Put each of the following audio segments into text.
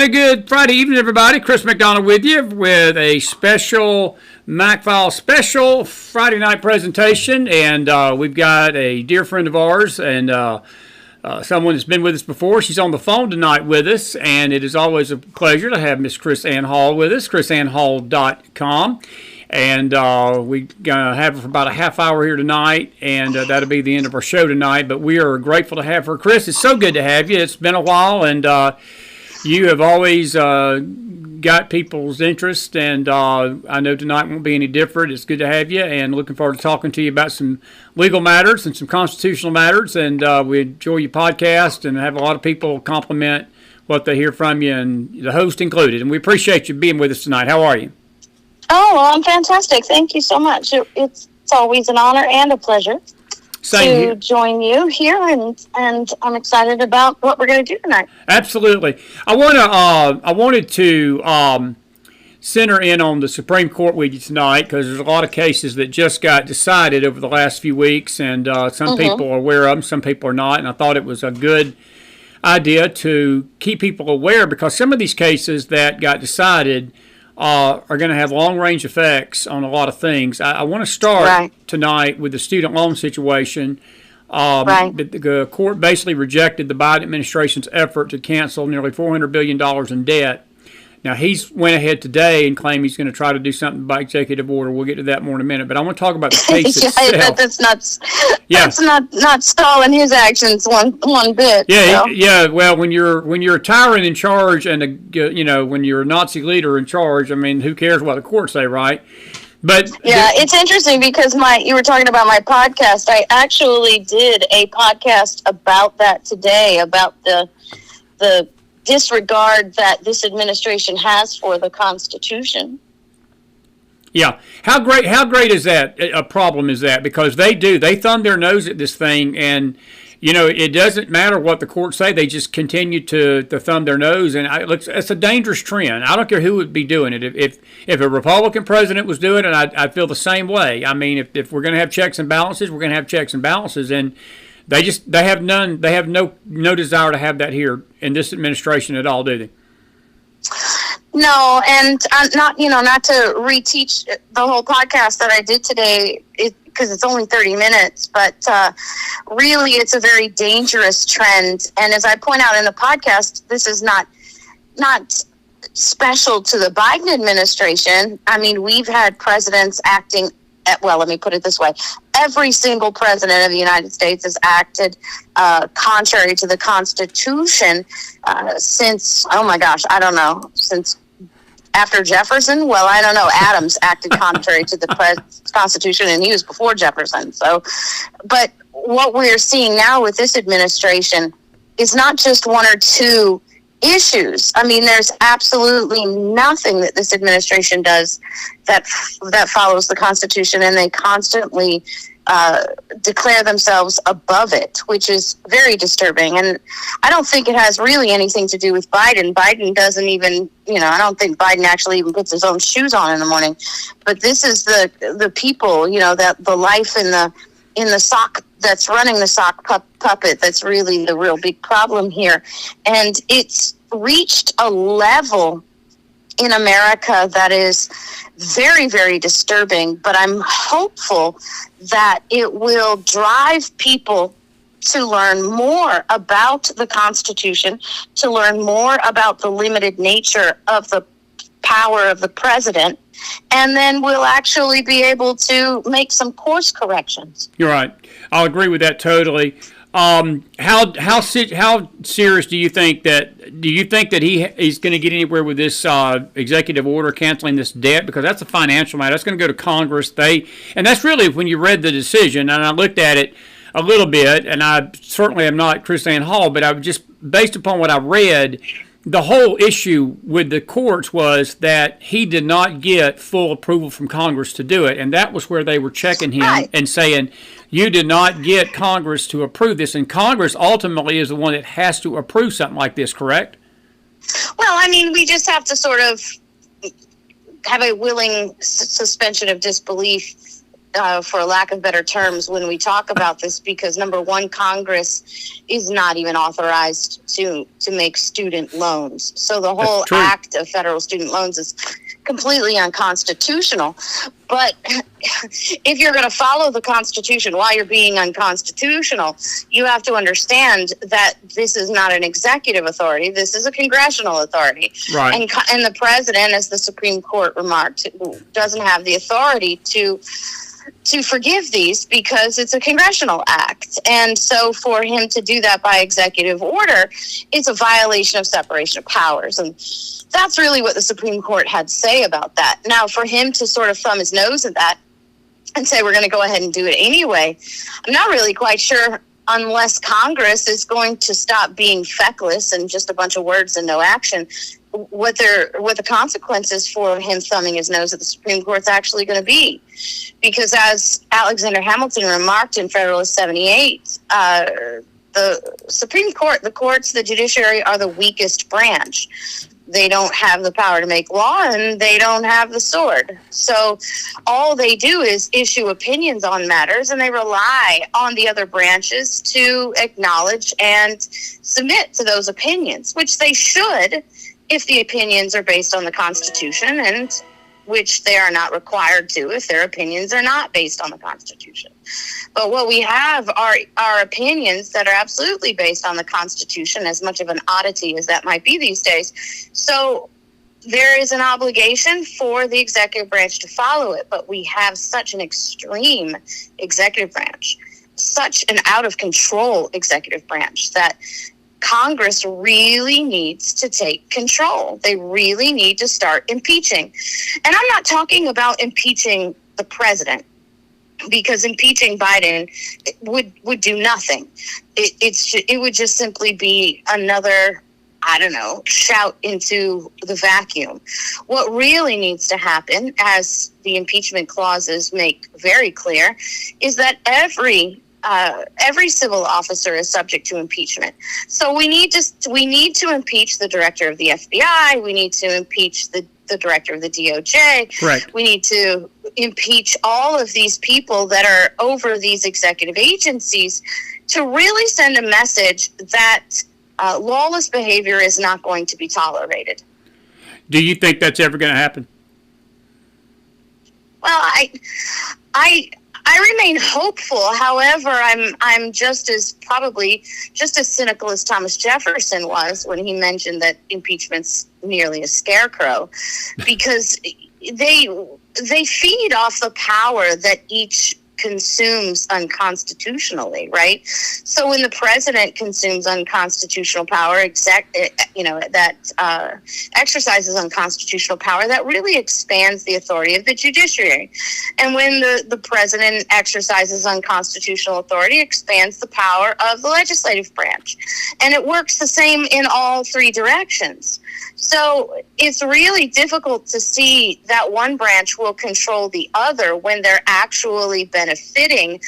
And a good Friday evening, everybody. Kris McDonald with you with a special McFiles special Friday night presentation. And we've got a dear friend of ours and someone that's been with us before. She's on the phone tonight with us. And it is always a pleasure to have Miss Kris Ann Hall with us, krisannhall.com. And we're going to have her for about a half hour here tonight, and that'll be the end of our show tonight. But we are grateful to have her. Kris, it's so good to have you. It's been a while, and you have always got people's interest, and I know tonight won't be any different. It's good to have you, and looking forward to talking to you about some legal matters and some constitutional matters. And we enjoy your podcast and have a lot of people compliment what they hear from you, and the host included. And we appreciate you being with us tonight. How are you? Oh, well, I'm fantastic. Thank you so much. It's always an honor and a pleasure to join you here, and I'm excited about what we're going to do tonight. Absolutely. I wanted to center in on the Supreme Court with you tonight because there's a lot of cases that just got decided over the last few weeks, and some people are aware of them, some people are not, and I thought it was a good idea to keep people aware because some of these cases that got decided are going to have long-range effects on a lot of things. I want to start tonight with the student loan situation. The court basically rejected the Biden administration's effort to cancel nearly $400 billion in debt. Now, he's went ahead today and claimed he's going to try to do something by executive order. We'll get to that more in a minute. But I want to talk about the case itself. That's not stalling his actions one bit. Yeah, yeah. Well, when you're a tyrant in charge and when you're a Nazi leader in charge, I mean, who cares what the courts say, right? But it's interesting because you were talking about my podcast. I actually did a podcast about that today, about the disregard that this administration has for the Constitution. Yeah. How great is that? A problem is that? Because they thumb their nose at this thing, and it doesn't matter what the courts say, they just continue to thumb their nose, and it's a dangerous trend. I don't care who would be doing it. If a Republican president was doing it, I'd feel the same way. I mean, if we're going to have checks and balances, we're going to have checks and balances, and they have none. They have no desire to have that here in this administration at all, do they? No, and not to reteach the whole podcast that I did today, because it's only 30 minutes, but really it's a very dangerous trend. And as I point out in the podcast, this is not special to the Biden administration. I mean, we've had presidents acting let me put it this way. Every single president of the United States has acted contrary to the Constitution since after Jefferson. Well, I don't know. Adams acted contrary to the Constitution, and he was before Jefferson. So, but what we're seeing now with this administration is not just one or two issues. I mean, there's absolutely nothing that this administration does that follows the Constitution, and they constantly declare themselves above it, which is very disturbing. And I don't think it has really anything to do with Biden. Biden doesn't even, I don't think Biden actually even puts his own shoes on in the morning. But this is the people, that the life in the sock that's running the sock puppet that's really the real big problem here. And it's reached a level in America that is very, very disturbing, but I'm hopeful that it will drive people to learn more about the Constitution, to learn more about the limited nature of the power of the president, and then we'll actually be able to make some course corrections. You're right. I'll agree with that totally. How serious do you think that he's going to get anywhere with this executive order canceling this debt? Because that's a financial matter. That's going to go to Congress. And that's really, when you read the decision, and I looked at it a little bit, and I certainly am not Kris Ann Hall, but I just, based upon what I read, the whole issue with the courts was that he did not get full approval from Congress to do it, and that was where they were checking him and saying, you did not get Congress to approve this, and Congress ultimately is the one that has to approve something like this, correct? Well, I mean, we just have to sort of have a willing suspension of disbelief for lack of better terms, when we talk about this, because number one, Congress is not even authorized to make student loans. So the whole act of federal student loans is completely unconstitutional. But if you're going to follow the Constitution while you're being unconstitutional, you have to understand that this is not an executive authority. This is a congressional authority. Right. And the president, as the Supreme Court remarked, doesn't have the authority to forgive these because it's a congressional act. And so for him to do that by executive order, it's a violation of separation of powers. And that's really what the Supreme Court had to say about that. Now, for him to sort of thumb his nose at that and say, we're going to go ahead and do it anyway, I'm not really quite sure, unless Congress is going to stop being feckless and just a bunch of words and no action, what the consequences for him thumbing his nose at the Supreme Court is actually going to be. Because as Alexander Hamilton remarked in Federalist 78, the Supreme Court, the courts, the judiciary are the weakest branch. They don't have the power to make law, and they don't have the sword. So all they do is issue opinions on matters, and they rely on the other branches to acknowledge and submit to those opinions, which they should if the opinions are based on the Constitution, and which they are not required to if their opinions are not based on the Constitution. But what we have are opinions that are absolutely based on the Constitution, as much of an oddity as that might be these days. So there is an obligation for the executive branch to follow it, but we have such an extreme executive branch, such an out-of-control executive branch, that Congress really needs to take control. They really need to start impeaching. And I'm not talking about impeaching the president, because impeaching Biden would do nothing. It would just simply be another, I don't know, shout into the vacuum. What really needs to happen, as the impeachment clauses make very clear, is that every civil officer is subject to impeachment. So we need to impeach the director of the FBI. We need to impeach the director of the DOJ. Correct. We need to impeach all of these people that are over these executive agencies to really send a message that lawless behavior is not going to be tolerated. Do you think that's ever going to happen? Well, I remain hopeful. However, I'm just as cynical as Thomas Jefferson was when he mentioned that impeachment's merely a scarecrow, because they feed off the power that each consumes unconstitutionally, right? So when the president consumes unconstitutional power, that exercises unconstitutional power, that really expands the authority of the judiciary. And when the president exercises unconstitutional authority, it expands the power of the legislative branch. And it works the same in all three directions. So it's really difficult to see that one branch will control the other when they're actually benefiting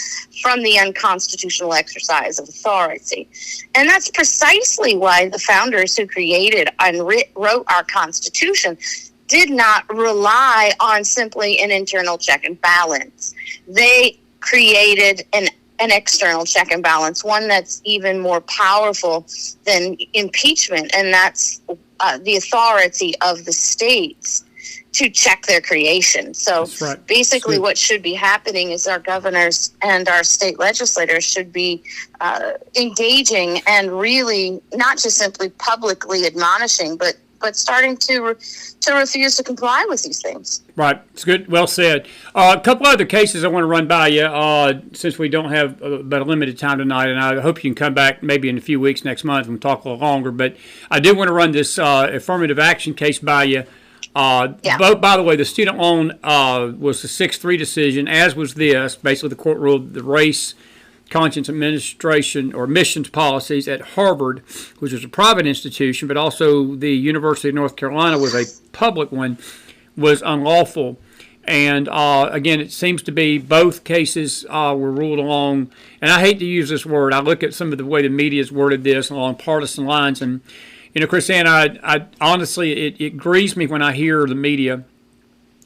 from the unconstitutional exercise of authority. And that's precisely why the founders who created and wrote our Constitution did not rely on simply an internal check and balance. They created an external check and balance, one that's even more powerful than impeachment, and that's the authority of the states to check their creation. So right. Basically what should be happening is our governors and our state legislators should be engaging and really not just simply publicly admonishing, but starting to refuse to comply with these things. Right. It's good. Well said. A couple other cases I want to run by you since we don't have but a limited time tonight, and I hope you can come back maybe in a few weeks next month and talk a little longer. But I did want to run this affirmative action case by you. Both, by the way, the student loan was a 6-3 decision, as was this. Basically, the court ruled the race, conscience administration or admissions policies at Harvard, which was a private institution, but also the University of North Carolina was a public one, was unlawful. And again, it seems to be both cases were ruled along, and I hate to use this word. I look at some of the way the media has worded this along partisan lines, and Kris, I honestly, it grieves me when I hear the media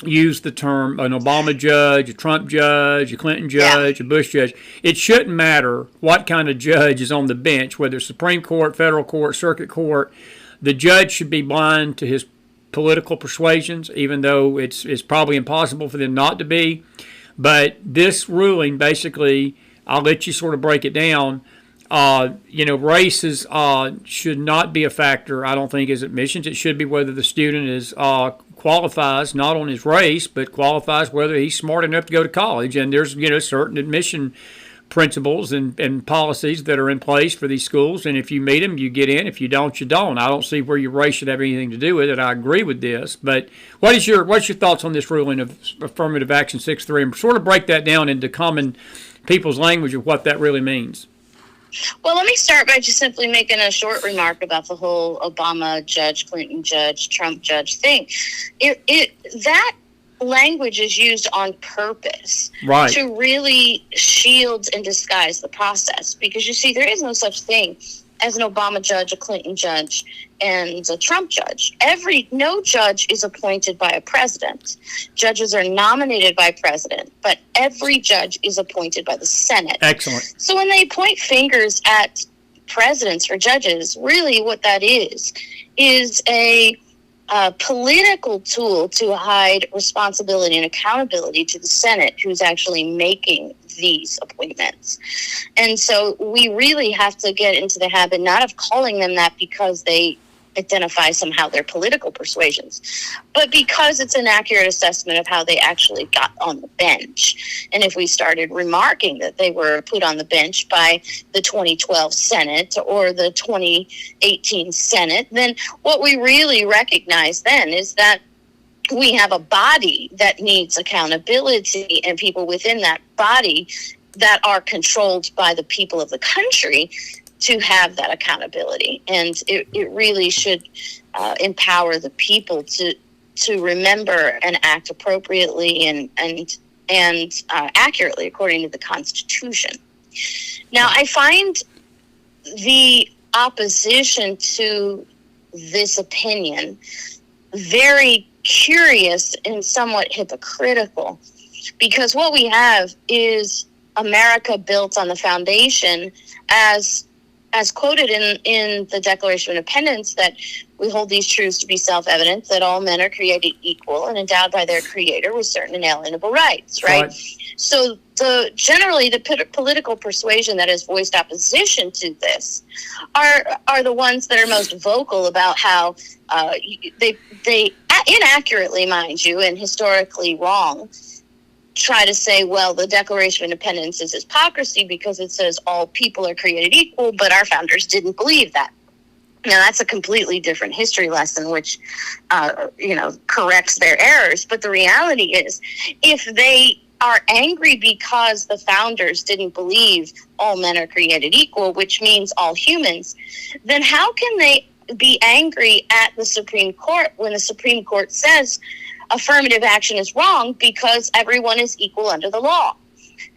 use the term an Obama judge, a Trump judge, a Clinton judge, a Bush judge. It shouldn't matter what kind of judge is on the bench, whether it's Supreme Court, federal court, circuit court. The judge should be blind to his political persuasions, even though it's probably impossible for them not to be. But this ruling, basically, I'll let you sort of break it down. Races should not be a factor, I don't think, as admissions. It should be whether the student is qualifies not on his race, but qualifies whether he's smart enough to go to college. And there's certain admission principles and policies that are in place for these schools. And if you meet them, you get in. If you don't, you don't. I don't see where your race should have anything to do with it. I agree with this. But what's your thoughts on this ruling of Affirmative Action 6.3, and sort of break that down into common people's language of what that really means? Well, let me start by just simply making a short remark about the whole Obama judge, Clinton judge, Trump judge thing. That language is used on purpose to really shield and disguise the process. Because, you see, there is no such thing as an Obama judge, a Clinton judge, and a Trump judge. No judge is appointed by a president. Judges are nominated by president, but every judge is appointed by the Senate. Excellent. So when they point fingers at presidents or judges, really what that is a political tool to hide responsibility and accountability to the Senate, who's actually making these appointments. And so we really have to get into the habit not of calling them that because they identify somehow their political persuasions, but because it's an accurate assessment of how they actually got on the bench. And if we started remarking that they were put on the bench by the 2012 Senate or the 2018 Senate, then what we really recognize then is that we have a body that needs accountability, and people within that body that are controlled by the people of the country to have that accountability. And it really should empower the people to remember and act appropriately and accurately according to the Constitution. Now, I find the opposition to this opinion very curious and somewhat hypocritical, because what we have is America built on the foundation as quoted in the Declaration of Independence, that we hold these truths to be self-evident, that all men are created equal and endowed by their creator with certain inalienable rights, right? So generally the political persuasion that has voiced opposition to this are the ones that are most vocal about how they inaccurately, mind you, and historically wrong, try to say, well, the Declaration of Independence is hypocrisy because it says all people are created equal, but our founders didn't believe that. Now, that's a completely different history lesson, which, corrects their errors. But the reality is, if they are angry because the founders didn't believe all men are created equal, which means all humans, then how can they be angry at the Supreme Court when the Supreme Court says affirmative action is wrong because everyone is equal under the law?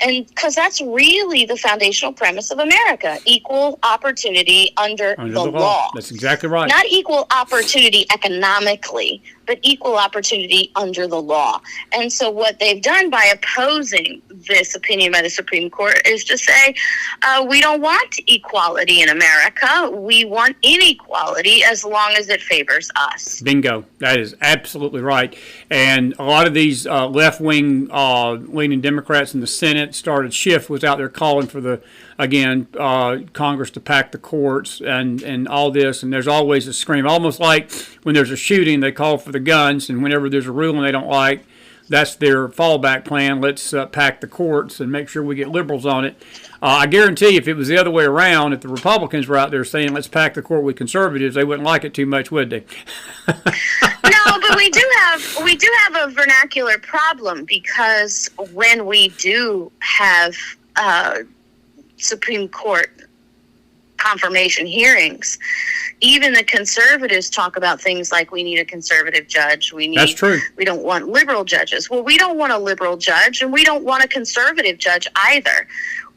And because that's really the foundational premise of America, equal opportunity under the law. That's exactly right. Not equal opportunity economically, but equal opportunity under the law. And so what they've done by opposing this opinion by the Supreme Court is to say, we don't want equality in America. We want inequality as long as it favors us. Bingo. That is absolutely right. And a lot of these left-wing leaning Democrats in the Senate started, Schiff was out there calling for Congress to pack the courts and all this. And there's always a scream, almost like when there's a shooting, they call for the guns. And whenever there's a ruling they don't like, that's their fallback plan. Let's pack the courts and make sure we get liberals on it. I guarantee if it was the other way around, if the Republicans were out there saying, let's pack the court with conservatives, they wouldn't like it too much, would they? No, but we do have a vernacular problem, because when we do have Supreme Court confirmation hearings, even the conservatives talk about things like we need a conservative judge. That's true. We don't want liberal judges. Well, we don't want a liberal judge, and we don't want a conservative judge either,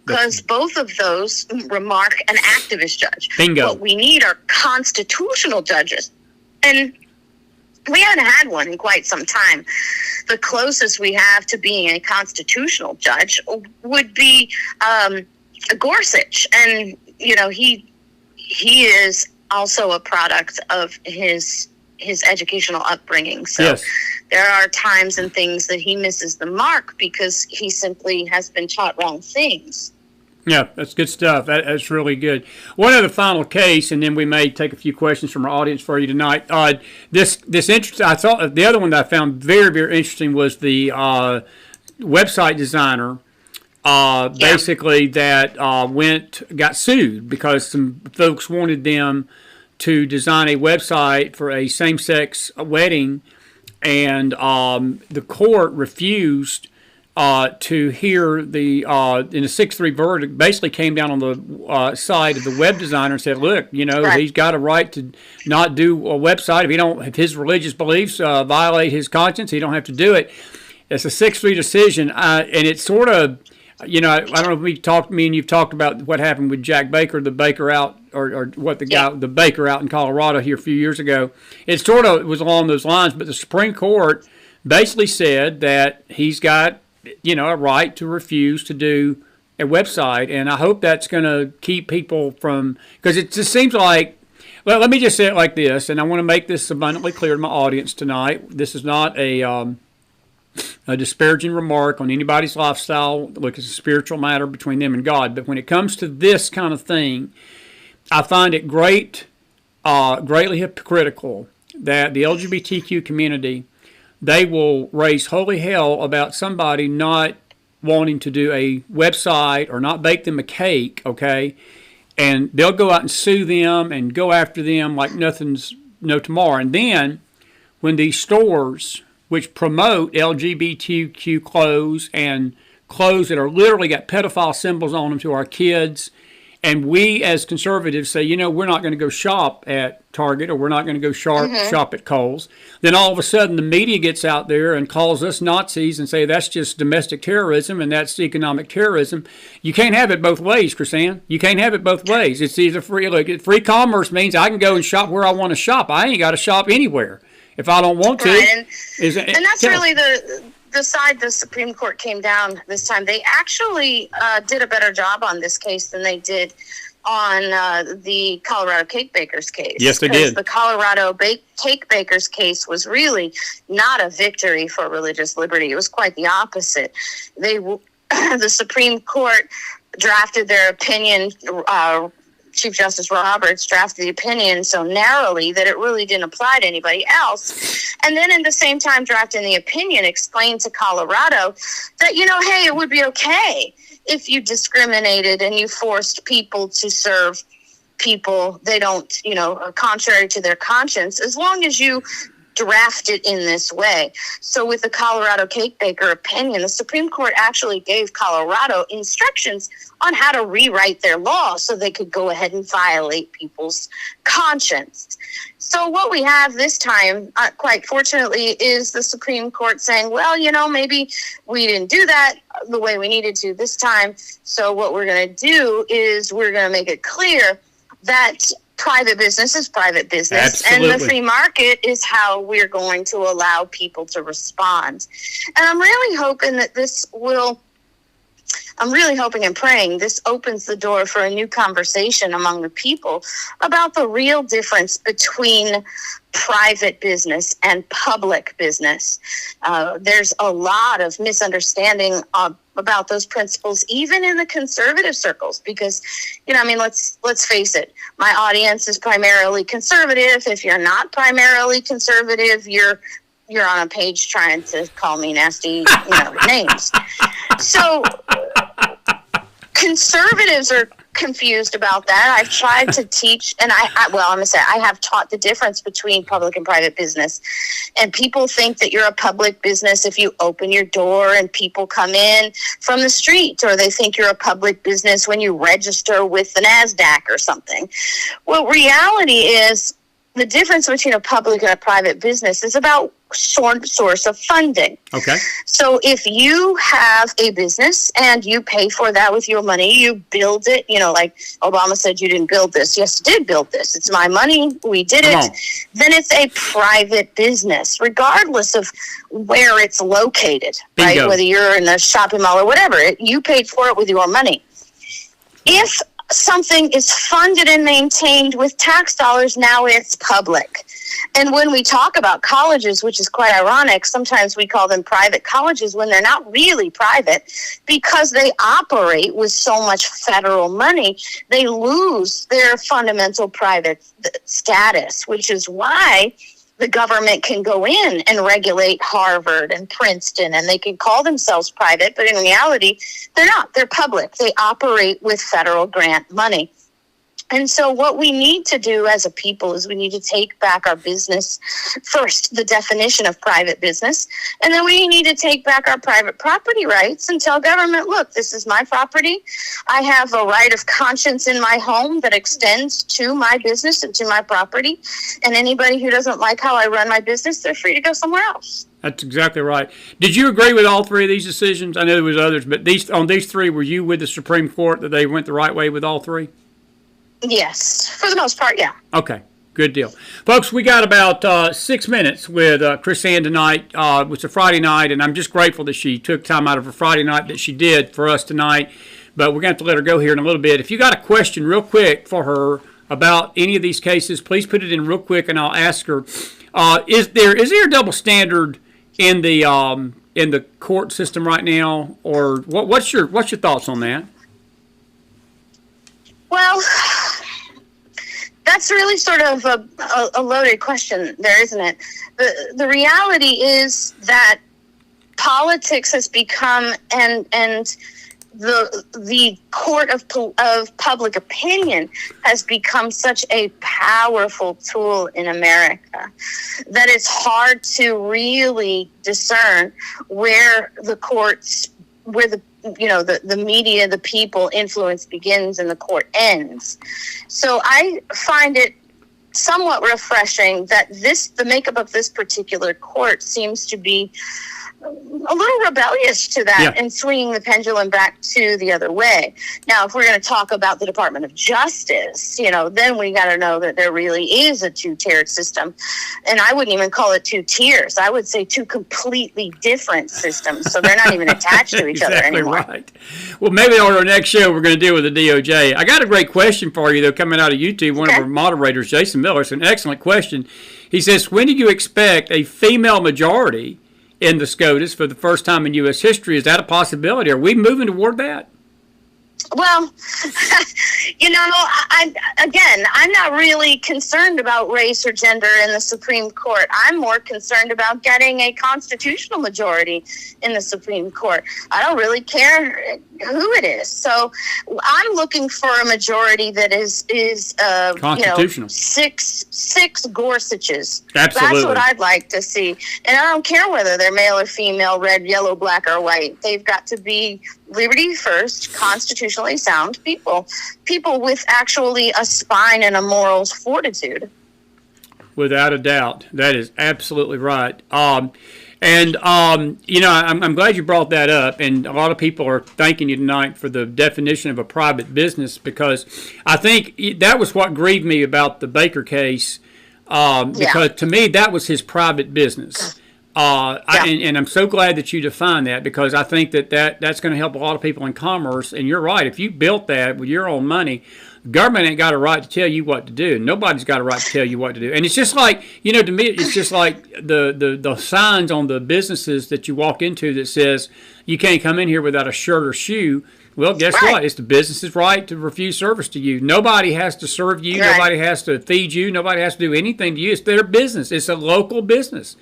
because both of those remark an activist judge. Bingo. What we need are constitutional judges. And We haven't had one in quite some time. The closest we have to being a constitutional judge would be Gorsuch, and he is also a product of his educational upbringing. So yes. There are times and things that he misses the mark because he simply has been taught wrong things. Yeah, that's good stuff. That's really good. One other final case, and then we may take a few questions from our audience for you tonight. This interesting. I thought the other one that I found very, very interesting was the website designer. Basically, that got sued because some folks wanted them to design a website for a same-sex wedding, and the court refused to hear the in a 6-3 verdict. Basically came down on the side of the web designer and said, look, Right. he's got a right to not do a website if his religious beliefs violate his conscience. He don't have to do it. It's a 6-3 decision, and it's sort of, I don't know if me and you've talked about what happened with Jack Baker, the baker out, or what the baker out in Colorado here a few years ago. It sort of was along those lines, but the Supreme Court basically said that he's got, a right to refuse to do a website, and I hope that's going to keep people from, because it just seems like, well, let me just say it like this, and I want to make this abundantly clear to my audience tonight. This is not a disparaging remark on anybody's lifestyle. Look, it's a spiritual matter between them and God. But when it comes to this kind of thing, I find it greatly hypocritical that the LGBTQ community, they will raise holy hell about somebody not wanting to do a website or not bake them a cake, okay? And they'll go out and sue them and go after them like nothing's no tomorrow. And then when these stores which promote LGBTQ clothes and clothes that are literally got pedophile symbols on them to our kids, and we as conservatives say, we're not going to go shop at Target, or we're not going to go shop at Kohl's, then all of a sudden the media gets out there and calls us Nazis and say that's just domestic terrorism and that's economic terrorism. You can't have it both ways, Krisanne. You can't have it both ways. It's either free commerce means I can go and shop where I want to shop. I ain't got to shop anywhere if I don't want to. Right. And that's really the side the Supreme Court came down this time. They actually did a better job on this case than they did on the Colorado cake bakers case. Yes, they did. The Colorado cake bakers case was really not a victory for religious liberty. It was quite the opposite. The Supreme Court drafted their opinion. Chief Justice Roberts drafted the opinion so narrowly that it really didn't apply to anybody else. And then at the same time drafting the opinion explained to Colorado that, hey, it would be okay if you discriminated and you forced people to serve people they don't, contrary to their conscience, as long as you draft it in this way. So with the Colorado cake baker opinion, the Supreme Court actually gave Colorado instructions on how to rewrite their law so they could go ahead and violate people's conscience. So what we have this time, quite fortunately, is the Supreme Court saying, well, maybe we didn't do that the way we needed to this time. So what we're going to do is we're going to make it clear that private business is private business. Absolutely. And the free market is how we're going to allow people to respond. And I'm really hoping that I'm really hoping and praying this opens the door for a new conversation among the people about the real difference between private business and public business. There's a lot of misunderstanding about those principles, even in the conservative circles, because, let's face it, my audience is primarily conservative. If you're not primarily conservative, you're on a page trying to call me nasty, names. So conservatives are confused about that. I've tried to teach, and I'm going to say I have taught the difference between public and private business. And people think that you're a public business if you open your door and people come in from the street, or they think you're a public business when you register with the NASDAQ or something. Well, reality is the difference between a public and a private business is about source of funding. Okay. So if you have a business and you pay for that with your money, you build it, like Obama said, you didn't build this. Yes, I did build this. It's my money. We did it. Then it's a private business, regardless of where it's located, Bingo. right? Whether you're in a shopping mall or whatever, you paid for it with your money. If something is funded and maintained with tax dollars, now it's public. And when we talk about colleges, which is quite ironic, sometimes we call them private colleges when they're not really private because they operate with so much federal money. They lose their fundamental private status, which is why the government can go in and regulate Harvard and Princeton, and they can call themselves private, but in reality, they're not. They're public. They operate with federal grant money. And so what we need to do as a people is we need to take back our business, first, the definition of private business, and then we need to take back our private property rights and tell government, look, this is my property. I have a right of conscience in my home that extends to my business and to my property. And anybody who doesn't like how I run my business, they're free to go somewhere else. That's exactly right. Did you agree with all three of these decisions? I know there was others, but on these three, were you with the Supreme Court that they went the right way with all three? Yes, for the most part, yeah. Okay, good deal. Folks, we got about 6 minutes with Kris Ann tonight. It was a Friday night, and I'm just grateful that she took time out of her Friday night that she did for us tonight. But we're going to have to let her go here in a little bit. If you got a question real quick for her about any of these cases, please put it in real quick, and I'll ask her. Is there a double standard in the court system right now, or what's your thoughts on that? Well, that's really sort of a loaded question there, isn't it? The reality is that politics has become, and the court of public opinion has become such a powerful tool in America that it's hard to really discern where the courts, where the media, the people influence begins and the court ends. So I find it somewhat refreshing that the makeup of this particular court seems to be a little rebellious to that and swinging the pendulum back to the other way. Now, if we're going to talk about the Department of Justice, then we got to know that there really is a two-tiered system. And I wouldn't even call it two tiers. I would say two completely different systems. So they're not even attached to each other anymore. Right. Well, maybe on our next show, we're going to deal with the DOJ. I got a great question for you, though, coming out of YouTube. One of our moderators, Jason Miller, it's an excellent question. He says, when do you expect a female majority in the SCOTUS for the first time in U.S. history? Is that a possibility? Are we moving toward that? Well, I'm not really concerned about race or gender in the Supreme Court. I'm more concerned about getting a constitutional majority in the Supreme Court. I don't really care who it is. So I'm looking for a majority that is constitutional. Six Gorsuches. Absolutely. That's what I'd like to see. And I don't care whether they're male or female, red, yellow, black, or white. They've got to be liberty first, constitutionally sound people with actually a spine and a morals fortitude. Without a doubt. That is absolutely right. I'm glad you brought that up, and a lot of people are thanking you tonight for the definition of a private business, because I think that was what grieved me about the Baker case, because to me that was his private business. And I'm so glad that you define that, because I think that's going to help a lot of people in commerce. And you're right. If you built that with your own money, the government ain't got a right to tell you what to do. Nobody's got a right to tell you what to do. And it's just like, to me, it's just like the signs on the businesses that you walk into that says you can't come in here without a shirt or shoe. Well, guess what? It's the business's right to refuse service to you. Nobody has to serve you. Right. Nobody has to feed you. Nobody has to do anything to you. It's their business. It's a local business.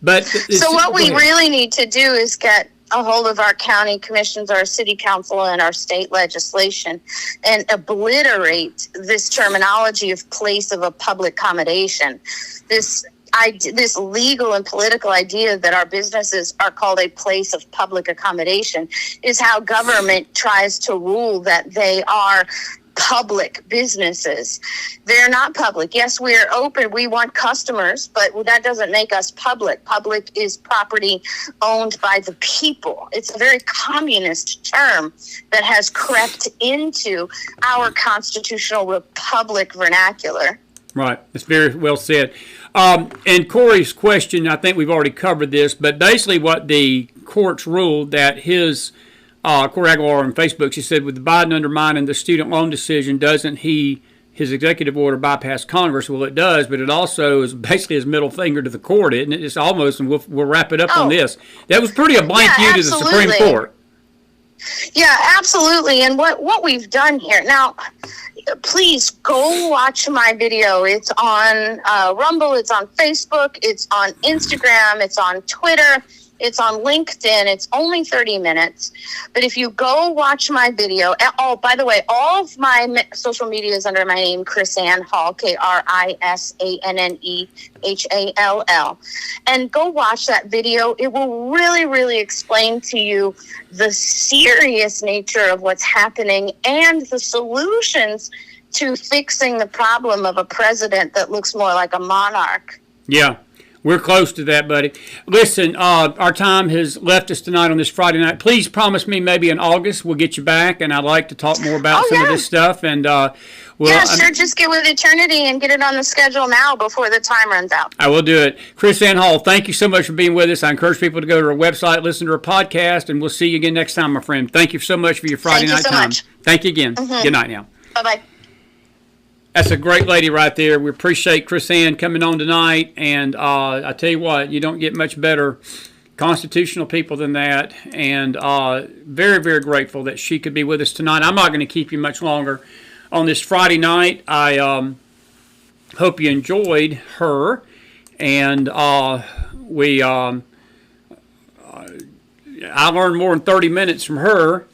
But so what we really need to do is get a hold of our county commissions, our city council, and our state legislation and obliterate this terminology of place of a public accommodation. This legal and political idea that our businesses are called a place of public accommodation is how government tries to rule that they are public businesses. They're not public. Yes, we're open. We want customers, but that doesn't make us public. Public is property owned by the people. It's a very communist term that has crept into our constitutional republic vernacular. Right. That's very well said. And Corey's question, I think we've already covered this, but basically what the courts ruled that his, Corey Aguilar on Facebook, she said, with Biden undermining the student loan decision, doesn't his executive order bypass Congress? Well, it does, but it also is basically his middle finger to the court, isn't it? It's almost, and we'll wrap it up on this. That was pretty a blank view to the Supreme Court. Yeah, absolutely. And what we've done here now, please go watch my video. It's on Rumble, it's on Facebook, it's on Instagram, it's on Twitter, it's on LinkedIn. It's only 30 minutes. But if you go watch my video, oh, by the way, all of my social media is under my name, Kris Ann Hall, KrisAnnehall. And go watch that video. It will really, really explain to you the serious nature of what's happening and the solutions to fixing the problem of a president that looks more like a monarch. Yeah. We're close to that, buddy. Listen, our time has left us tonight on this Friday night. Please promise me maybe in August we'll get you back, and I'd like to talk more about some of this stuff. And sure. Just get with Eternity and get it on the schedule now before the time runs out. I will do it. Kris Ann Hall, thank you so much for being with us. I encourage people to go to our website, listen to our podcast, and we'll see you again next time, my friend. Thank you so much for your Friday night time. Much. Thank you again. Good night now. Bye-bye. That's a great lady right there. We appreciate Kris Ann coming on tonight. And I tell you what, you don't get much better constitutional people than that. And very, very grateful that she could be with us tonight. I'm not going to keep you much longer on this Friday night. I hope you enjoyed her. And I learned more than 30 minutes from her.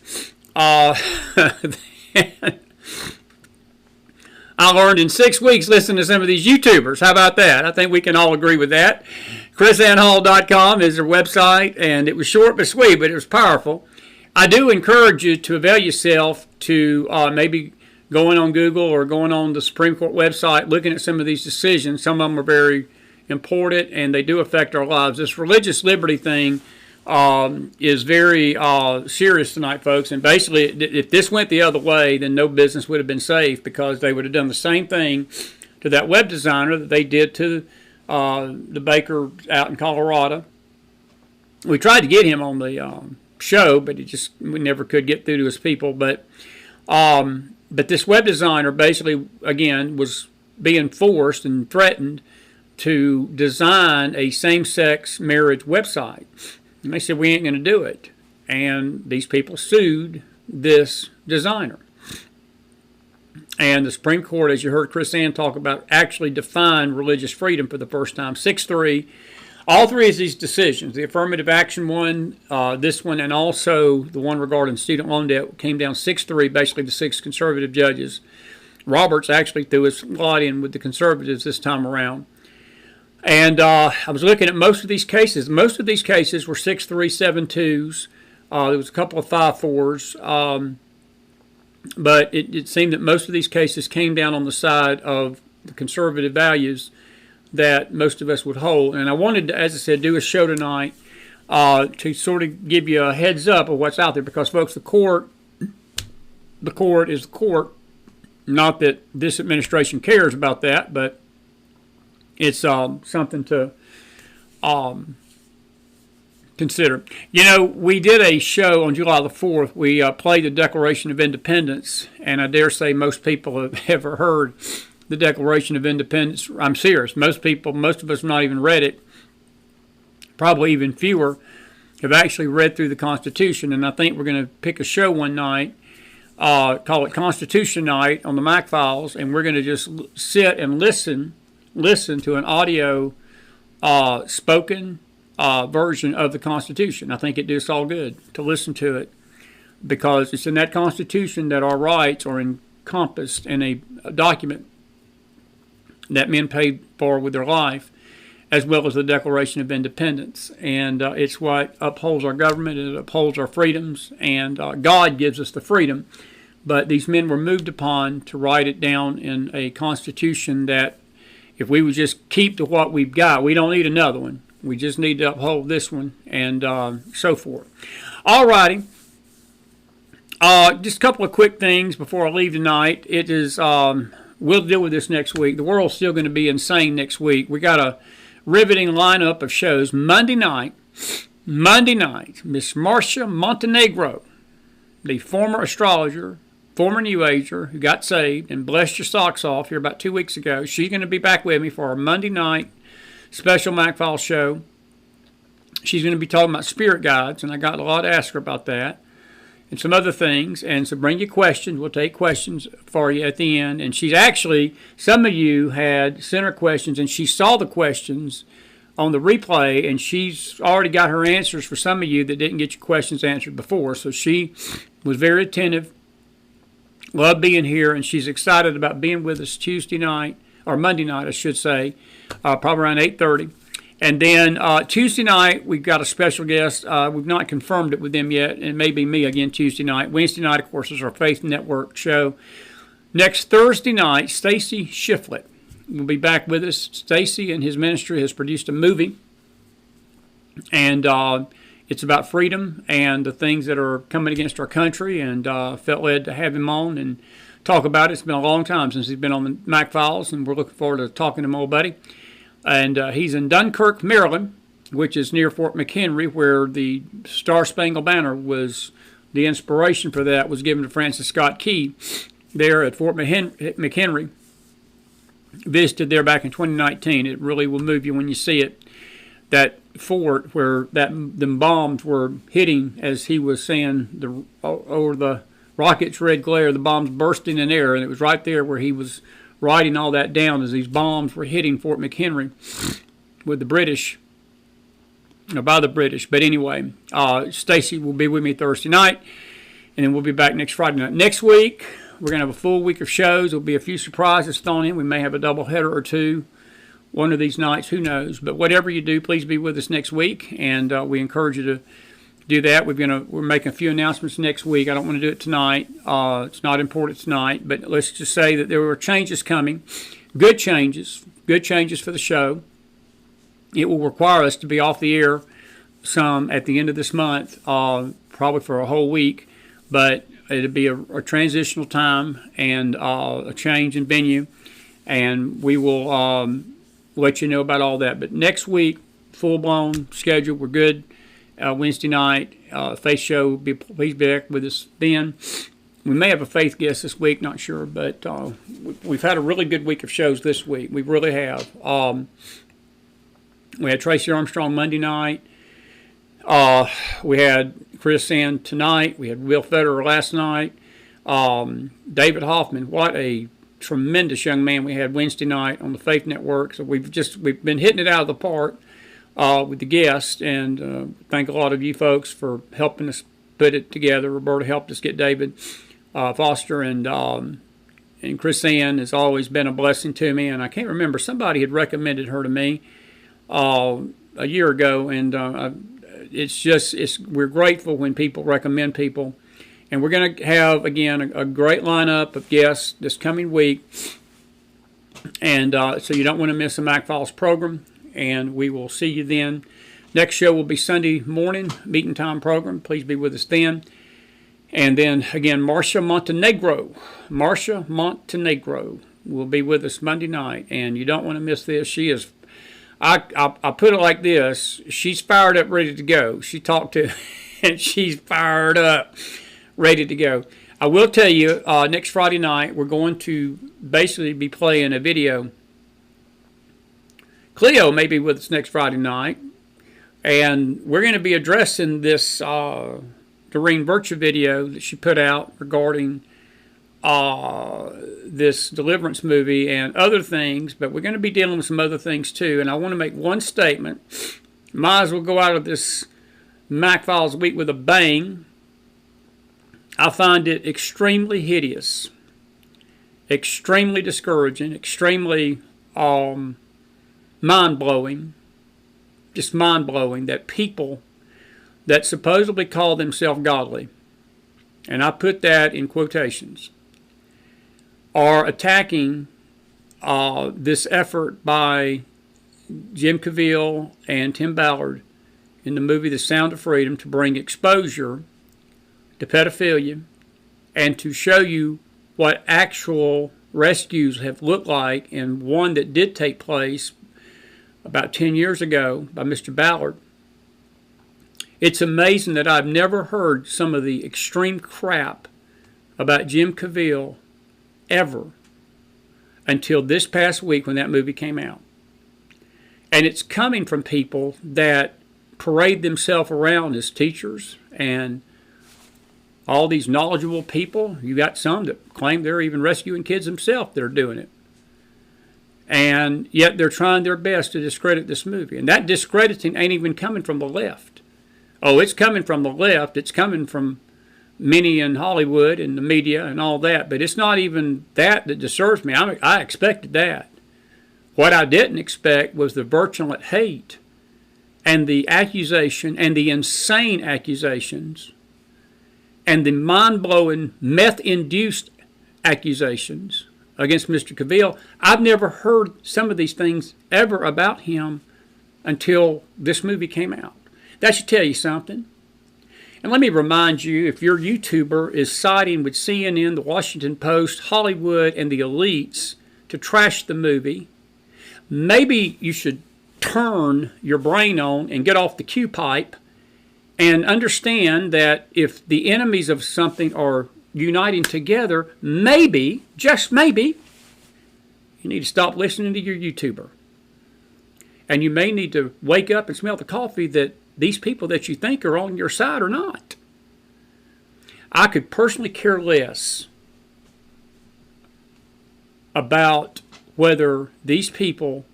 I learned in 6 weeks listening to some of these YouTubers. How about that? I think we can all agree with that. KrisAnnHall.com is their website, and it was short but sweet, but it was powerful. I do encourage you to avail yourself to maybe going on Google or going on the Supreme Court website, looking at some of these decisions. Some of them are very important, and they do affect our lives. This religious liberty thing is very serious tonight, folks. And basically, if this went the other way, then no business would have been safe, because they would have done the same thing to that web designer that they did to the baker out in Colorado. We tried to get him on the show, but we never could get through to his people. But this web designer basically, again, was being forced and threatened to design a same-sex marriage website. And they said, we ain't going to do it. And these people sued this designer. And the Supreme Court, as you heard Kris Ann talk about, actually defined religious freedom for the first time. 6-3. All three of these decisions, the affirmative action one, this one, and also the one regarding student loan debt, came down 6-3, basically the 6 conservative judges. Roberts actually threw his lot in with the conservatives this time around. And I was looking at most of these cases. Most of these cases were 6-3, 7-2s. There was a couple of 5-4s. But it seemed that most of these cases came down on the side of the conservative values that most of us would hold. And I wanted to, as I said, do a show tonight to sort of give you a heads up of what's out there. Because, folks, the court is the court. Not that this administration cares about that, but it's something to consider. You know, we did a show on July the 4th. We played the Declaration of Independence, and I dare say most people have ever heard the Declaration of Independence. I'm serious. Most of us have not even read it. Probably even fewer have actually read through the Constitution, and I think we're going to pick a show one night, call it Constitution Night on the McFiles, and we're going to just sit and listen to an audio spoken version of the Constitution. I think it does us all good to listen to it, because it's in that Constitution that our rights are encompassed in a document that men paid for with their life, as well as the Declaration of Independence. And it's what upholds our government, it upholds our freedoms, and God gives us the freedom But these men were moved upon to write it down in a constitution that if we would just keep to what we've got, we don't need another one. We just need to uphold this one and so forth. All righty. Just a couple of quick things before I leave tonight. It is, we'll deal with this next week. The world's still going to be insane next week. We got a riveting lineup of shows. Monday night, Miss Marcia Montenegro, the former astrologer, former New Ager who got saved and blessed your socks off here about 2 weeks ago. She's going to be back with me for our Monday night special McFiles show. She's going to be talking about spirit guides, and I got a lot to ask her about that and some other things. And so bring your questions. We'll take questions for you at the end. And she's actually, some of you had sent her questions, and she saw the questions on the replay, and she's already got her answers for some of you that didn't get your questions answered before. So she was very attentive, loved being here, and she's excited about being with us Tuesday night, or Monday night, I should say, probably around 8:30. And then Tuesday night, we've got a special guest. We've not confirmed it with them yet, and it may be me again Tuesday night. Wednesday night, of course, is our Faith Network show. Next Thursday night, Stacy Shiflett will be back with us. Stacy and his ministry has produced a movie, and it's about freedom and the things that are coming against our country, and felt led to have him on and talk about it. It's been a long time since he's been on the McFiles, and we're looking forward to talking to him, old buddy. And he's in Dunkirk, Maryland, which is near Fort McHenry, where the Star Spangled Banner was, the inspiration for that was given to Francis Scott Key there at Fort McHenry. Visited there back in 2019. It really will move you when you see it. That fort where them bombs were hitting, as he was saying, over the rocket's red glare, the bombs bursting in air, and it was right there where he was writing all that down as these bombs were hitting Fort McHenry with the British, by the British. But anyway, Stacy will be with me Thursday night, and then we'll be back next Friday night. Next week, we're going to have a full week of shows. There'll be a few surprises thrown in. We may have a double header or two one of these nights, who knows. But whatever you do, please be with us next week, and we encourage you to do that. We're making a few announcements next week. I don't want to do it tonight. It's not important tonight, but let's just say that there were changes coming, good changes for the show. It will require us to be off the air some at the end of this month, probably for a whole week, but it'll be a transitional time and a change in venue, and we will let you know about all that. But next week, full-blown schedule, we're good. Wednesday night, Faith show, please be back with us then. We may have a Faith guest this week, not sure, but we've had a really good week of shows this week. We really have. We had Tracy Armstrong Monday night. We had Kris in tonight. We had Will Federer last night. David Hoffman, what a tremendous young man we had Wednesday night on the Faith Network. So we've been hitting it out of the park with the guests, and thank a lot of you folks for helping us put it together. Roberta helped us get David Foster, and Kris Ann has always been a blessing to me. And I can't remember, somebody had recommended her to me a year ago, and we're grateful when people recommend people. And we're going to have, again, a great lineup of guests this coming week. And so you don't want to miss a McFiles program. And we will see you then. Next show will be Sunday morning, meeting time program. Please be with us then. And then, again, Marcia Montenegro will be with us Monday night. And you don't want to miss this. She is, I put it like this, she's fired up, ready to go. She talked to, and she's fired up, ready to go. I will tell you, next Friday night, we're going to basically be playing a video. Cleo may be with us next Friday night, and we're going to be addressing this Doreen Virtue video that she put out regarding this deliverance movie and other things, but we're going to be dealing with some other things too. And I want to make one statement. Might as well go out of this McFiles week with a bang. I find it extremely hideous, extremely discouraging, extremely mind-blowing, just mind-blowing that people that supposedly call themselves godly and I put that in quotations, are attacking this effort by Jim Caviezel and Tim Ballard in the movie The Sound of Freedom to bring exposure to pedophilia and to show you what actual rescues have looked like, and one that did take place about 10 years ago by Mr. Ballard. It's amazing that I've never heard some of the extreme crap about Jim Caviezel ever until this past week when that movie came out. And it's coming from people that parade themselves around as teachers and all these knowledgeable people. You got some that claim they're even rescuing kids themselves that are doing it. And yet they're trying their best to discredit this movie. And that discrediting ain't even coming from the left. Oh, it's coming from the left. It's coming from many in Hollywood and the media and all that. But it's not even that disturbs me. I expected that. What I didn't expect was the virulent hate and the accusation and the insane accusations and the mind-blowing meth-induced accusations against Mr. Caviezel. I've never heard some of these things ever about him until this movie came out. That should tell you something. And let me remind you, if your YouTuber is siding with CNN, the Washington Post, Hollywood, and the elites to trash the movie, maybe you should turn your brain on and get off the Q pipe and understand that if the enemies of something are uniting together, maybe, just maybe, you need to stop listening to your YouTuber. And you may need to wake up and smell the coffee that these people that you think are on your side are not. I could personally care less about whether these people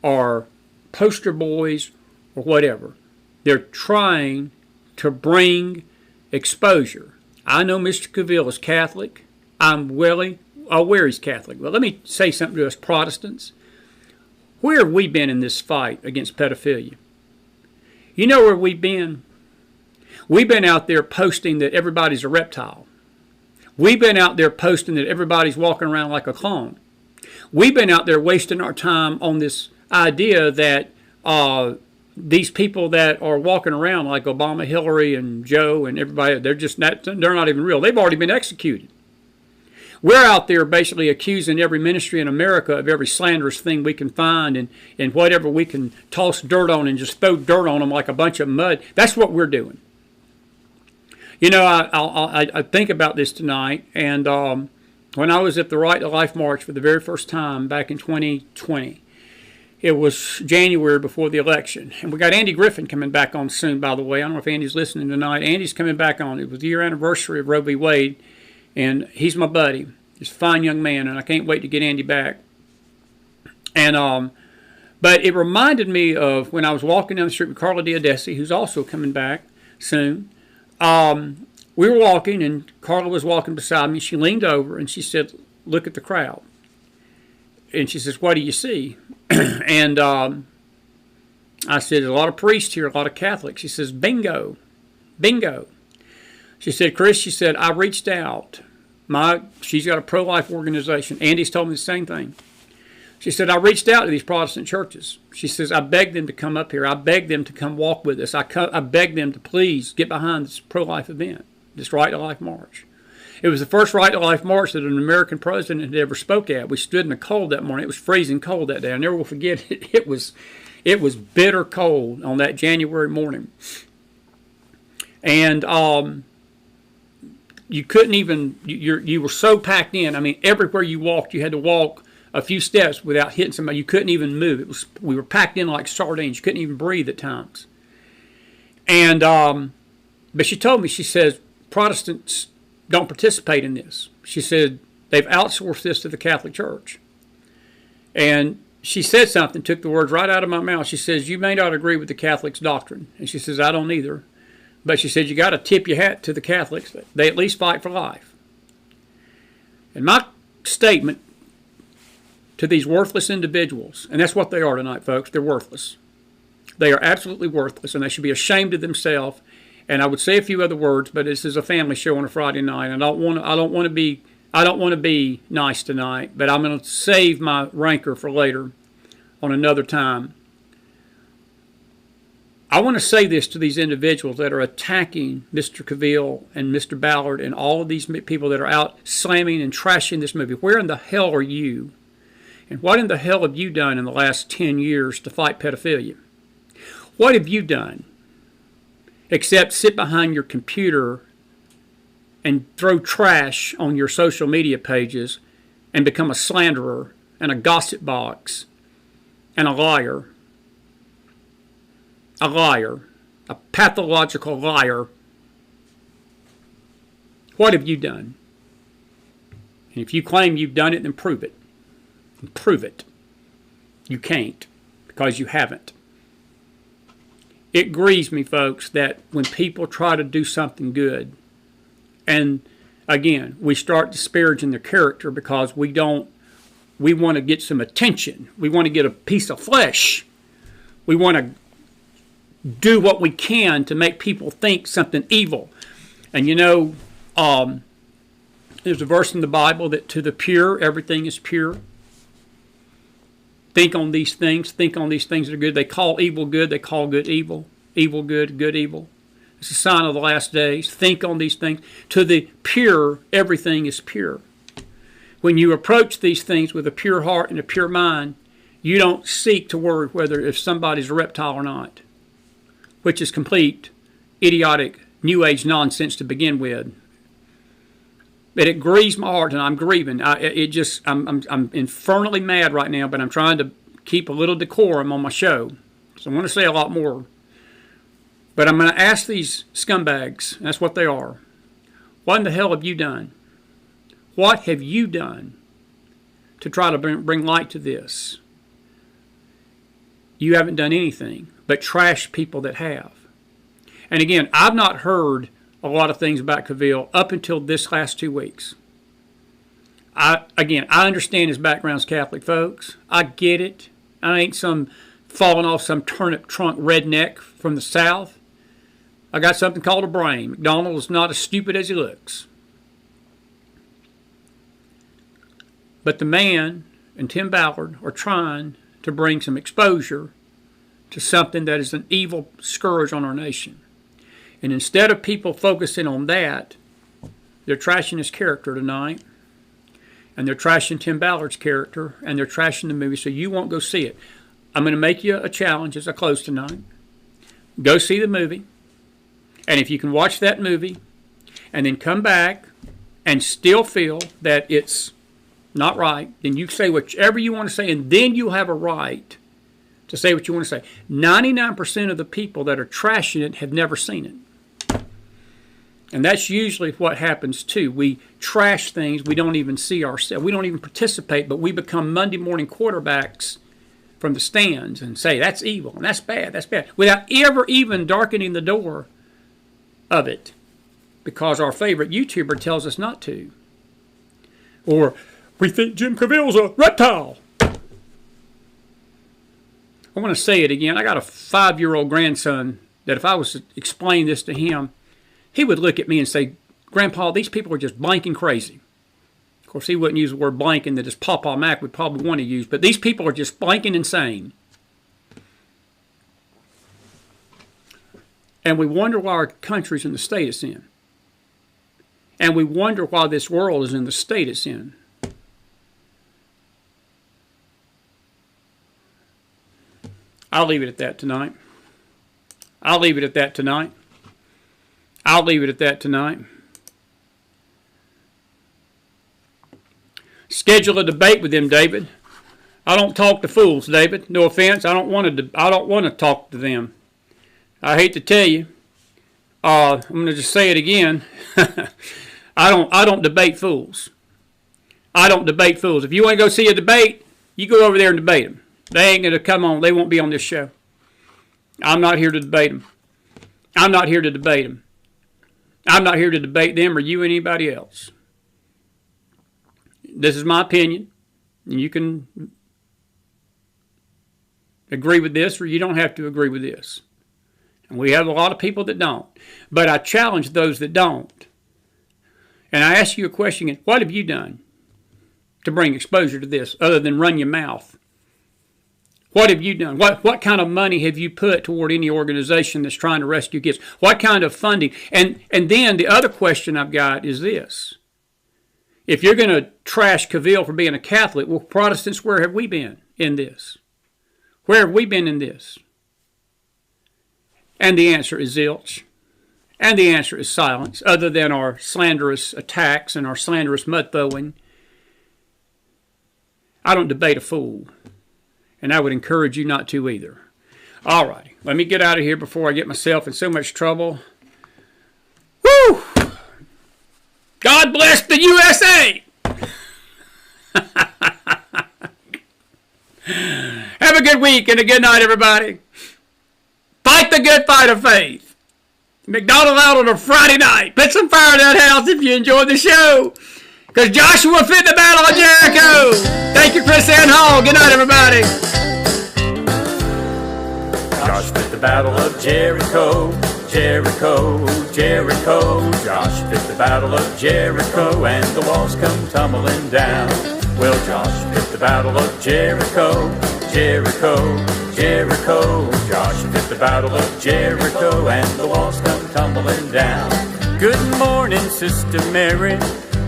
are poster boys or whatever. They're trying to bring exposure. I know Mr. Caviezel is Catholic. I'm well aware he's Catholic. But let me say something to us Protestants. Where have we been in this fight against pedophilia? You know where we've been? We've been out there posting that everybody's a reptile. We've been out there posting that everybody's walking around like a clone. We've been out there wasting our time on this idea that these people that are walking around like Obama, Hillary, and Joe and everybody, they're not even real. They've already been executed. We're out there basically accusing every ministry in America of every slanderous thing we can find and whatever we can toss dirt on and just throw dirt on them like a bunch of mud. That's what we're doing. You know, I think about this tonight, and when I was at the Right to Life March for the very first time back in 2020, it was January before the election. And we got Andy Griffin coming back on soon, by the way. I don't know if Andy's listening tonight. Andy's coming back on. It was the year anniversary of Roe v. Wade. And he's my buddy. He's a fine young man, and I can't wait to get Andy back. And but it reminded me of when I was walking down the street with Carla Diodesi, who's also coming back soon. We were walking, and Carla was walking beside me. She leaned over, and she said, "Look at the crowd." And she says, "What do you see?" And I said, "There's a lot of priests here, a lot of Catholics." She says, "Bingo, bingo." She said, "Kris," she said, "I reached out. She's got a pro-life organization. Andy's told me the same thing." She said, "I reached out to these Protestant churches." She says, "I begged them to come up here. I begged them to come walk with us. I begged them to please get behind this pro-life event, this Right to Life March." It was the first Right to Life March that an American president had ever spoke at. We stood in the cold that morning. It was freezing cold that day. I never will forget it. It was bitter cold on that January morning. And you couldn't even, you were so packed in. I mean, everywhere you walked, you had to walk a few steps without hitting somebody. You couldn't even move. We were packed in like sardines. You couldn't even breathe at times. And, but she told me, she says, Protestants don't participate in this. She said, they've outsourced this to the Catholic Church. And she said something, took the words right out of my mouth. She says, "You may not agree with the Catholics' doctrine." And she says, "I don't either. But," she said, "you got to tip your hat to the Catholics. They at least fight for life." And my statement to these worthless individuals, and that's what they are tonight, folks. They're worthless. They are absolutely worthless, and they should be ashamed of themselves. And I would say a few other words, but this is a family show on a Friday night. I don't want to be nice tonight, but I'm going to save my rancor for later on another time. I want to say this to these individuals that are attacking Mr. Cavill and Mr. Ballard and all of these people that are out slamming and trashing this movie. Where in the hell are you? And what in the hell have you done in the last 10 years to fight pedophilia? What have you done except sit behind your computer and throw trash on your social media pages and become a slanderer and a gossip box and a liar? A liar, a pathological liar. What have you done? And if you claim you've done it, then prove it. And prove it. You can't, because you haven't. It grieves me, folks, that when people try to do something good, and again, we start disparaging their character because we want to get some attention. We want to get a piece of flesh. We want to do what we can to make people think something evil. And you know, there's a verse in the Bible that to the pure, everything is pure. Think on these things. Think on these things that are good. They call evil good. They call good evil. Evil good. Good evil. It's a sign of the last days. Think on these things. To the pure, everything is pure. When you approach these things with a pure heart and a pure mind, you don't seek to worry whether if somebody's a reptile or not, which is complete, idiotic, New Age nonsense to begin with. But it grieves my heart, and I'm grieving. I'm infernally mad right now, but I'm trying to keep a little decorum on my show. So I want to say a lot more. But I'm going to ask these scumbags, that's what they are, what in the hell have you done? What have you done to try to bring light to this? You haven't done anything but trash people that have. And again, I've not heard a lot of things about Cavill up until this last 2 weeks. I understand his background's Catholic, folks. I get it. I ain't some falling off some turnip trunk redneck from the South. I got something called a brain. McDonald is not as stupid as he looks. But the man and Tim Ballard are trying to bring some exposure to something that is an evil scourge on our nation. And instead of people focusing on that, they're trashing his character tonight. And they're trashing Tim Ballard's character. And they're trashing the movie, so you won't go see it. I'm going to make you a challenge as I close tonight. Go see the movie. And if you can watch that movie and then come back and still feel that it's not right, then you say whatever you want to say, and then you'll have a right to say what you want to say. 99% of the people that are trashing it have never seen it. And that's usually what happens too. We trash things we don't even see ourselves. We don't even participate, but we become Monday morning quarterbacks from the stands and say, that's evil, and that's bad, without ever even darkening the door of it, because our favorite YouTuber tells us not to. Or, we think Jim Cavill's a reptile. I want to say it again. I got a 5-year-old grandson that if I was to explain this to him, he would look at me and say, Grandpa, these people are just blanking crazy. Of course, he wouldn't use the word blanking that his Papa Mac would probably want to use, but these people are just blanking insane. And we wonder why our country's in the state it's in. And we wonder why this world is in the state it's in. I'll leave it at that tonight. I'll leave it at that tonight. I'll leave it at that tonight. Schedule a debate with them, David. I don't talk to fools, David. No offense. I don't want to talk to them. I hate to tell you. I'm going to just say it again. I don't debate fools. I don't debate fools. If you want to go see a debate, you go over there and debate them. They ain't going to come on. They won't be on this show. I'm not here to debate them. I'm not here to debate them. I'm not here to debate them or you or anybody else. This is my opinion. And you can agree with this or you don't have to agree with this. And we have a lot of people that don't. But I challenge those that don't. And I ask you a question again. What have you done to bring exposure to this other than run your mouth? What have you done? What kind of money have you put toward any organization that's trying to rescue kids? What kind of funding? And then the other question I've got is this. If you're going to trash Cavill for being a Catholic, well, Protestants, where have we been in this? Where have we been in this? And the answer is zilch. And the answer is silence, other than our slanderous attacks and our slanderous mud throwing. I don't debate a fool. And I would encourage you not to either. All righty. Let me get out of here before I get myself in so much trouble. Woo! God bless the USA! Have a good week and a good night, everybody. Fight the good fight of faith. McDonald out on a Friday night. Put some fire in that house if you enjoyed the show. Because Joshua fit the battle of Jericho. Thank you, Kris and Hall. Good night, everybody. Josh fit the battle of Jericho. Jericho, Jericho. Josh fit the battle of Jericho, and the walls come tumbling down. Well, Josh fit the battle of Jericho. Jericho, Jericho. Josh fit the battle of Jericho, and the walls come tumbling down. Good morning, Sister Mary.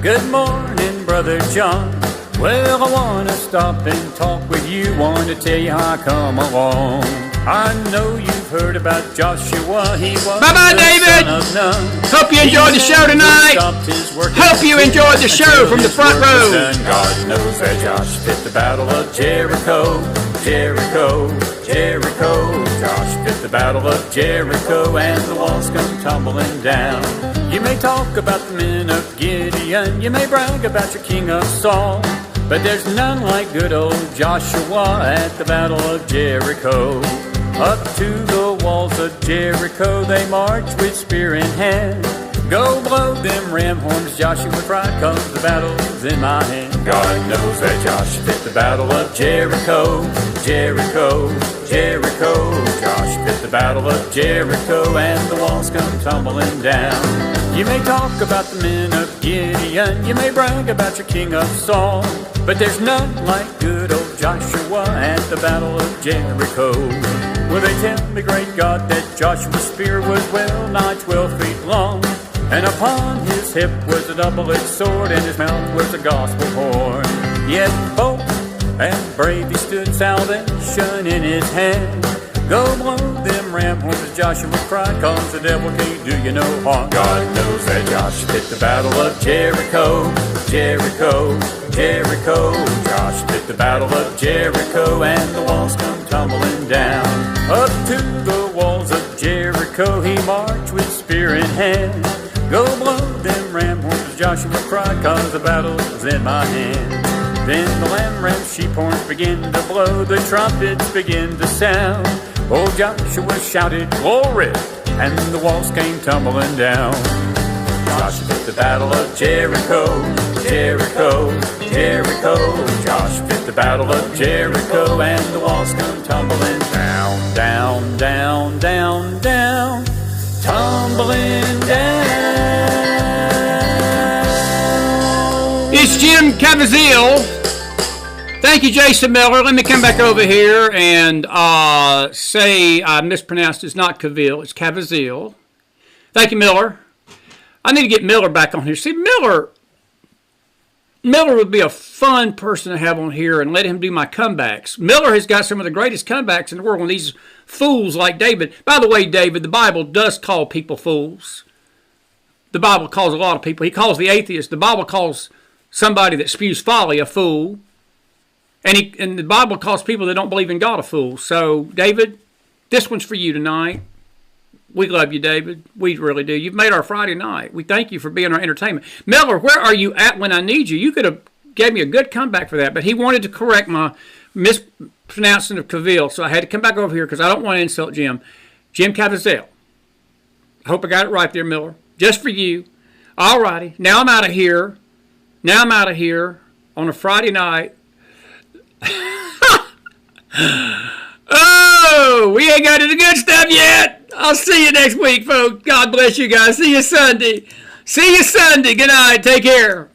Good morning, Brother John. Well, I want to stop and talk with you. Want to tell you how I come along. I know you've heard about Joshua. He was Bye-bye, David. son of none. Hope you enjoyed the show tonight. Hope you enjoyed the show from the front row. God knows that Josh fit the battle of Jericho. Jericho, Jericho. Josh fit the battle of Jericho, and the walls come tumbling down. You may talk about the men of Gideon. You may brag about your king of Saul. But there's none like good old Joshua at the battle of Jericho. Up to the walls of Jericho they march with spear in hand. Go blow them ram horns, Joshua cried, 'cause the battle's in my hand. God knows that Josh fit the battle of Jericho. Jericho, Jericho. Josh fit the battle of Jericho, and the walls come tumbling down. You may talk about the men of Gideon. You may brag about your king of Saul. But there's none like good old Joshua at the battle of Jericho. Well, they tell me, great God, that Joshua's spear was well nigh 12 feet long. And upon his hip was a double-edged sword, and his mouth was a gospel horn. Yet bold and brave he stood, salvation in his hand. Go blow them ram horns, Joshua cried, 'cause the devil can't do you no harm. God knows that Josh fit the battle of Jericho. Jericho, Jericho. Josh fit the battle of Jericho, and the walls come tumbling down. Up to the walls of Jericho he marched with spear in hand. Go blow them ram horns, Joshua cried, 'cause the battle's in my hand. Then the lamb, ram, sheep horns begin to blow, the trumpets begin to sound. Old Joshua shouted, glory, and the walls came tumbling down. Josh fit the battle of Jericho. Jericho, Jericho. Josh fit the battle of Jericho, and the walls come tumbling down, down, down, down, down, tumbling down. It's Jim Caviezel. Thank you, Jason Miller. Let me come back over here and say I mispronounced. It's not Cavill. It's Caviezel. Thank you, Miller. I need to get Miller back on here. See, Miller would be a fun person to have on here and let him do my comebacks. Miller has got some of the greatest comebacks in the world when these fools like David. By the way, David, the Bible does call people fools. The Bible calls a lot of people. He calls the atheist. The Bible calls somebody that spews folly a fool. And the Bible calls people that don't believe in God a fool. So, David, this one's for you tonight. We love you, David. We really do. You've made our Friday night. We thank you for being our entertainment. Miller, where are you at when I need you? You could have gave me a good comeback for that, but he wanted to correct my mispronouncing of Cavill, so I had to come back over here because I don't want to insult Jim. Jim Caviezel. I hope I got it right there, Miller. Just for you. All righty. Now I'm out of here. On a Friday night. Oh, we ain't got to the good stuff yet. I'll see you next week, folks. God bless you guys. See you Sunday. See you Sunday. Good night. Take care.